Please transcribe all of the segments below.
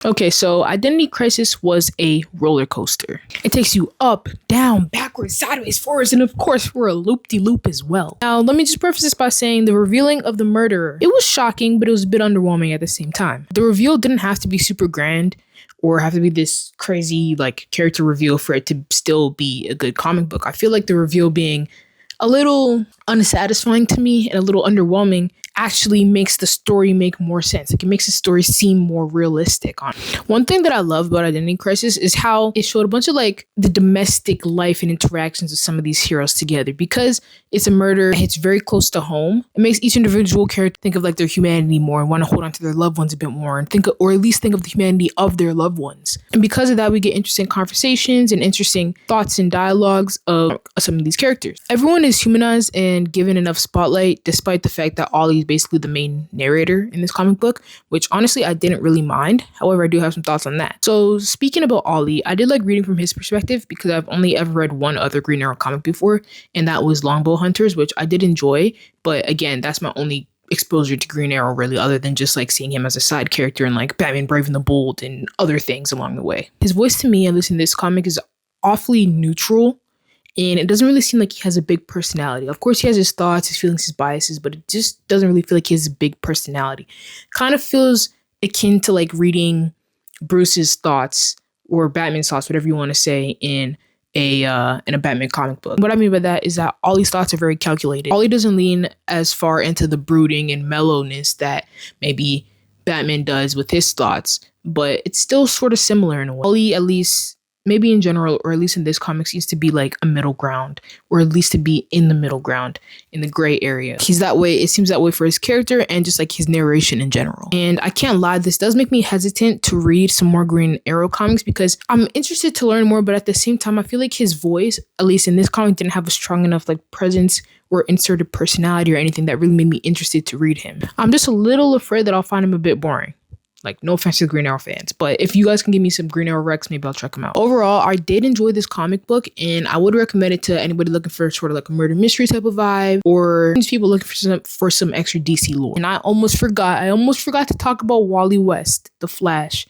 Okay, so Identity Crisis was a roller coaster. It takes you up, down, backwards, sideways, forwards, and of course for a loop-de-loop as well. Now, let me just preface this by saying the revealing of the murderer. It was shocking, but it was a bit underwhelming at the same time. The reveal didn't have to be super grand or have to be this crazy like character reveal for it to still be a good comic book. I feel like the reveal being a little unsatisfying to me and a little underwhelming actually makes the story make more sense. Like it makes the story seem more realistic. On one thing that I love about Identity Crisis is how it showed a bunch of like the domestic life and interactions of some of these heroes together. Because it's a murder, it's very close to home. It makes each individual character think of like their humanity more and want to hold on to their loved ones a bit more and or at least think of the humanity of their loved ones. And because of that, we get interesting conversations and interesting thoughts and dialogues of some of these characters. Everyone is humanized and given enough spotlight, despite the fact that Ollie's basically the main narrator in this comic book, which honestly I didn't really mind. However, I do have some thoughts on that. So speaking about Ollie, I did like reading from his perspective because I've only ever read one other Green Arrow comic before, and that was Longbow Hunters, which I did enjoy. But again, that's my only exposure to Green Arrow really, other than just like seeing him as a side character in like Batman Brave and the Bold and other things along the way. His voice to me, at least in this comic, is awfully neutral. And it doesn't really seem like he has a big personality. Of course, he has his thoughts, his feelings, his biases, but it just doesn't really feel like he has a big personality. Kind of feels akin to like reading Bruce's thoughts or Batman's thoughts, whatever you want to say, in a Batman comic book. What I mean by that is that Ollie's thoughts are very calculated. Ollie doesn't lean as far into the brooding and mellowness that maybe Batman does with his thoughts, but it's still sort of similar in a way. Ollie, at least maybe in general, or at least in this comic, seems to be like a middle ground, or at least to be in the middle ground, in the gray area. He's that way. It seems that way for his character and just like his narration in general. And I can't lie, this does make me hesitant to read some more Green Arrow comics because I'm interested to learn more, but at the same time, I feel like his voice, at least in this comic, didn't have a strong enough like presence or inserted personality or anything that really made me interested to read him. I'm just a little afraid that I'll find him a bit boring. Like, no offense to the Green Arrow fans, but if you guys can give me some Green Arrow Rex, maybe I'll check them out. Overall, I did enjoy this comic book, and I would recommend it to anybody looking for sort of like a murder mystery type of vibe, or people looking for some extra DC lore. And I almost forgot to talk about Wally West, the Flash.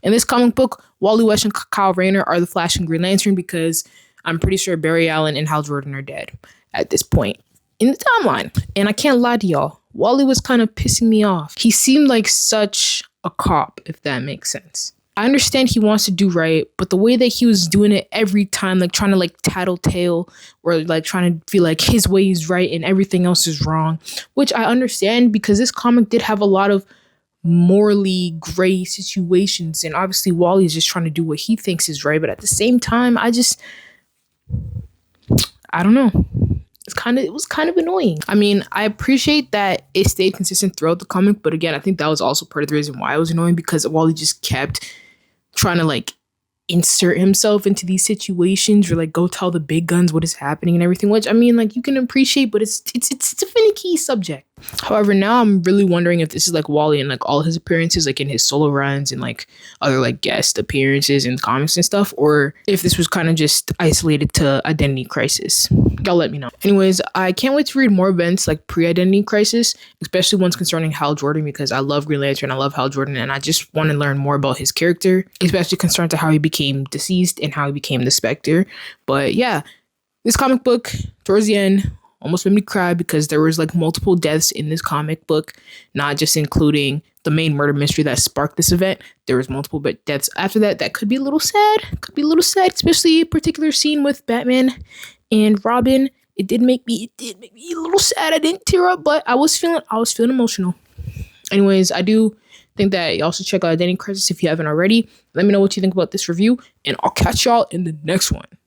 In this comic book, Wally West and Kyle Rayner are the Flash and Green Lantern because I'm pretty sure Barry Allen and Hal Jordan are dead at this point in the timeline. And I can't lie to y'all, Wally was kind of pissing me off. He seemed like such a cop, if that makes sense. I understand he wants to do right, but the way that he was doing it every time, like trying to like tattletale or like trying to feel like his way is right and everything else is wrong, which I understand because this comic did have a lot of morally gray situations, and obviously Wally's just trying to do what he thinks is right, but at the same time, I don't know. It was kind of annoying. I mean, I appreciate that it stayed consistent throughout the comic, but again, I think that was also part of the reason why it was annoying, because Wally just kept trying to like insert himself into these situations or like go tell the big guns what is happening and everything, which I mean, like, you can appreciate, but it's a finicky subject. However, now I'm really wondering if this is like Wally and like all his appearances, like in his solo runs and like other like guest appearances in comics and stuff, or if this was kind of just isolated to Identity Crisis. Y'all let me know. Anyways, I can't wait to read more events like pre-Identity Crisis, especially ones concerning Hal Jordan, because I love Green Lantern, I love Hal Jordan, and I just want to learn more about his character, especially concerned to how he became deceased and how he became the Spectre. But yeah, this comic book towards the end almost made me cry because there was like multiple deaths in this comic book, not just including the main murder mystery that sparked this event. There was multiple deaths after that could be a little sad. Especially a particular scene with Batman and Robin. It did make me a little sad. I didn't tear up, but I was feeling emotional. Anyways, I do think that you also check out Identity Crisis if you haven't already. Let me know what you think about this review, and I'll catch y'all in the next one.